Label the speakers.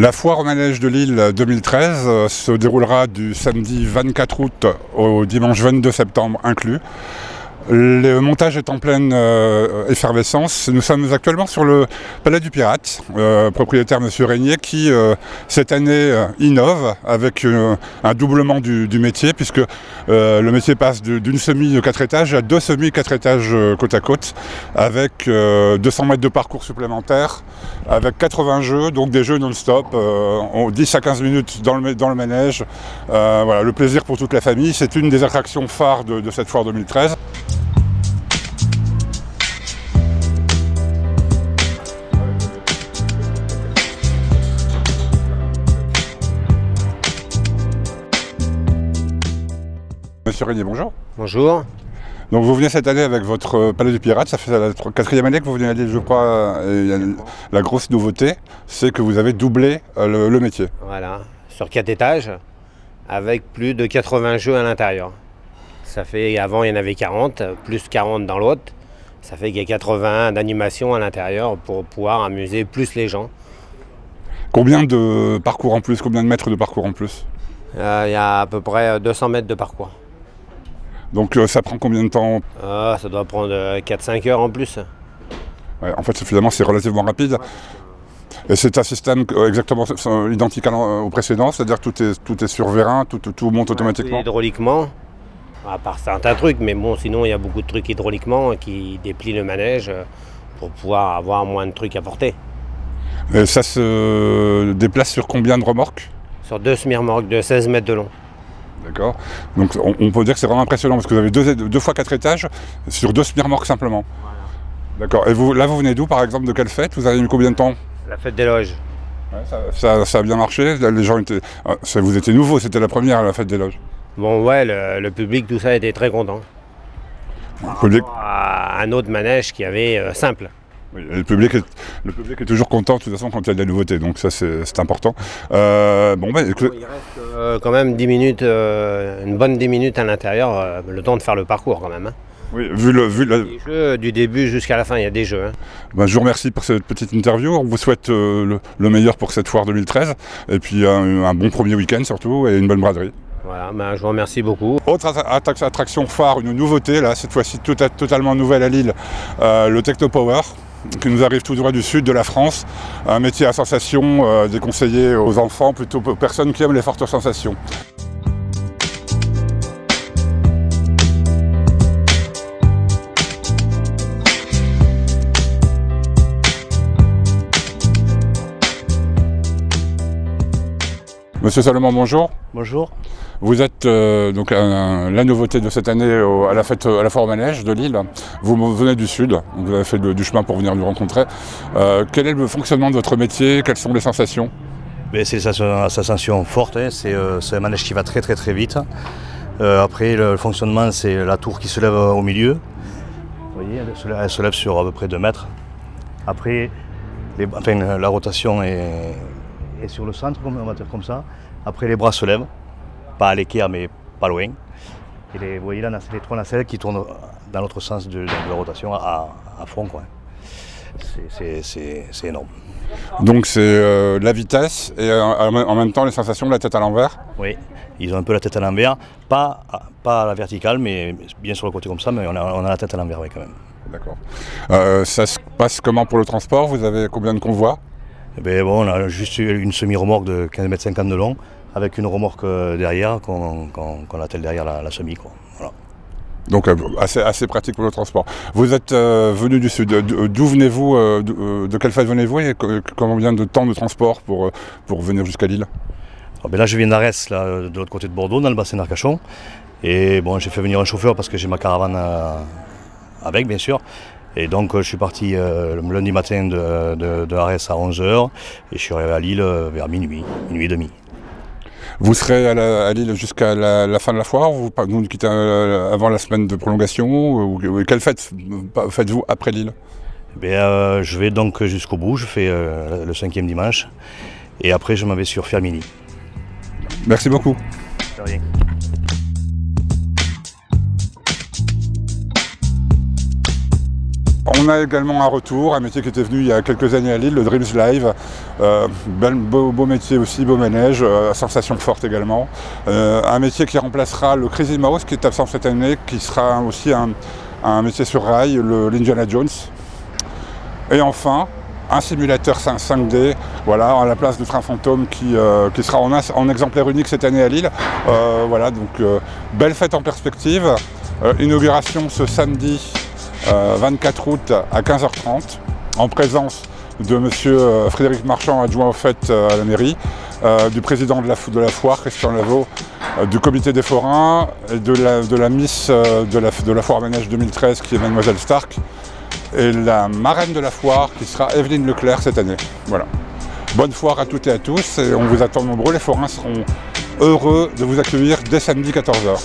Speaker 1: La foire au manège de Lille 2013 se déroulera du samedi 24 août au dimanche 22 septembre inclus. Le montage est en pleine effervescence. Nous sommes actuellement sur le Palais du Pirate, propriétaire M. Régnier, qui cette année innove avec un doublement du métier, puisque le métier passe d'une semi de 4 étages à 2 semis 4 étages côte à côte, avec 200 mètres de parcours supplémentaires, avec 80 jeux, donc des jeux non-stop, 10 à 15 minutes dans le manège. Voilà, le plaisir pour toute la famille. C'est une des attractions phares de cette foire 2013. Monsieur Régnier, bonjour.
Speaker 2: Bonjour.
Speaker 1: Donc vous venez cette année avec votre Palais du Pirate, ça fait la 4e année que vous venez à Lille, je crois. Et la grosse nouveauté, c'est que vous avez doublé le métier.
Speaker 2: Voilà, sur 4 étages, avec plus de 80 jeux à l'intérieur. Ça fait, avant il y en avait 40, plus 40 dans l'autre. Ça fait qu'il y a 80 d'animations à l'intérieur pour pouvoir amuser plus les gens.
Speaker 1: Combien de parcours en plus, combien de mètres de parcours en plus?
Speaker 2: Il y a à peu près 200 mètres de parcours.
Speaker 1: Donc ça prend combien de temps?
Speaker 2: Ça doit prendre 4-5 heures en plus.
Speaker 1: Ouais, en fait, finalement, c'est relativement rapide. Et c'est un système exactement identique au précédent, c'est-à-dire que tout est sur vérin, tout monte automatiquement.
Speaker 2: Hydrauliquement, à part certains trucs, mais bon, sinon il y a beaucoup de trucs hydrauliquement qui déplient le manège pour pouvoir avoir moins de trucs à porter.
Speaker 1: Et ça se déplace sur combien de remorques?
Speaker 2: Sur 2 semi-remorques de 16 mètres de long.
Speaker 1: D'accord. Donc on peut dire que c'est vraiment impressionnant parce que vous avez 2 fois 4 étages sur 2 semi-remorques simplement. Voilà. D'accord. Et vous, là, vous venez d'où, par exemple? De quelle fête? Vous avez mis combien de temps?
Speaker 2: La fête des loges.
Speaker 1: Ouais, ça a bien marché. Les gens étaient. Vous étiez nouveau, c'était la première, la fête des loges.
Speaker 2: Bon, ouais, le public, tout ça, était très content. Par rapport à un autre manège qui avait simple.
Speaker 1: Oui, le public est toujours content de toute façon quand il y a de la nouveauté, donc ça c'est important.
Speaker 2: Il reste quand même 10 minutes, une bonne 10 minutes à l'intérieur, le temps de faire le parcours quand même. Hein.
Speaker 1: Oui, vu
Speaker 2: les jeux, du début jusqu'à la fin, il y a des jeux. Hein.
Speaker 1: Ben, je vous remercie pour cette petite interview, on vous souhaite le meilleur pour cette foire 2013, et puis un bon premier week-end surtout, et une bonne braderie.
Speaker 2: Voilà, ben, je vous remercie beaucoup.
Speaker 1: Autre attraction phare, une nouveauté, là, cette fois-ci totalement nouvelle à Lille, le Techno Power, qui nous arrive tout droit du sud de la France, un métier à sensation déconseillé aux enfants, plutôt aux personnes qui aiment les fortes sensations. Monsieur Salomon, bonjour.
Speaker 3: Bonjour.
Speaker 1: Vous êtes donc la nouveauté de cette année à la foire au manège de Lille. Vous venez du sud, vous avez fait du chemin pour venir nous rencontrer. Quel est le fonctionnement de votre métier? Quelles sont les sensations?
Speaker 3: C'est des sensations fortes, hein. C'est un manège qui va très très vite. Après le fonctionnement, c'est la tour qui se lève au milieu. Vous voyez, elle se lève sur à peu près 2 mètres. Après, la rotation est sur le centre, on va dire comme ça. Après, les bras se lèvent, pas à l'équerre, mais pas loin. Et vous voyez là, c'est les 3 nacelles qui tournent dans l'autre sens de la rotation à fond, quoi. C'est énorme.
Speaker 1: Donc c'est la vitesse et en même temps les sensations de la tête à l'envers?
Speaker 3: Oui, ils ont un peu la tête à l'envers, pas à la verticale, mais bien sur le côté comme ça, mais on a la tête à l'envers, oui, quand même.
Speaker 1: D'accord. Ça se passe comment pour le transport? Vous avez combien de convois?
Speaker 3: On a juste une semi-remorque de 15,50 m de long, avec une remorque derrière qu'on attelle derrière la semi, quoi. Voilà.
Speaker 1: Donc assez pratique pour le transport. Vous êtes venu du sud, d'où venez-vous, de quelle fête venez-vous et combien de temps de transport pour venir jusqu'à Lille?
Speaker 3: Là je viens d'Arès, de l'autre côté de Bordeaux, dans le bassin d'Arcachon. Et bon, j'ai fait venir un chauffeur parce que j'ai ma caravane avec, bien sûr. Et donc je suis parti le lundi matin de Arès à 11 h et je suis arrivé à Lille vers minuit et demi. Vous
Speaker 1: serez à Lille jusqu'à la fin de la foire, ou vous quittez avant la semaine de prolongation, ou quelle fête faites-vous après Lille?
Speaker 3: Je vais donc jusqu'au bout, je fais le 5e dimanche et après je m'en vais sur Firminy.
Speaker 1: Merci beaucoup.
Speaker 3: De rien.
Speaker 1: On On a également un retour, un métier qui était venu il y a quelques années à Lille, le Dreams Live. Beau métier aussi, beau manège, sensation forte également. Un métier qui remplacera le Crazy Mouse qui est absent cette année, qui sera aussi un métier sur rail, l'Indiana Jones. Et enfin, un simulateur 5D, voilà, à la place du train fantôme qui sera en exemplaire unique cette année à Lille. Voilà, donc belle fête en perspective. Inauguration ce samedi 24 août à 15h30, en présence de monsieur Frédéric Marchand, adjoint aux fêtes à la mairie, du président de la foire, Christian Lavaux, du comité des forains, et de la Miss de la foire manège 2013 qui est Mademoiselle Stark, et la marraine de la foire qui sera Evelyne Leclerc cette année. Voilà. Bonne foire à toutes et à tous, et on vous attend nombreux. Les forains seront heureux de vous accueillir dès samedi 14h.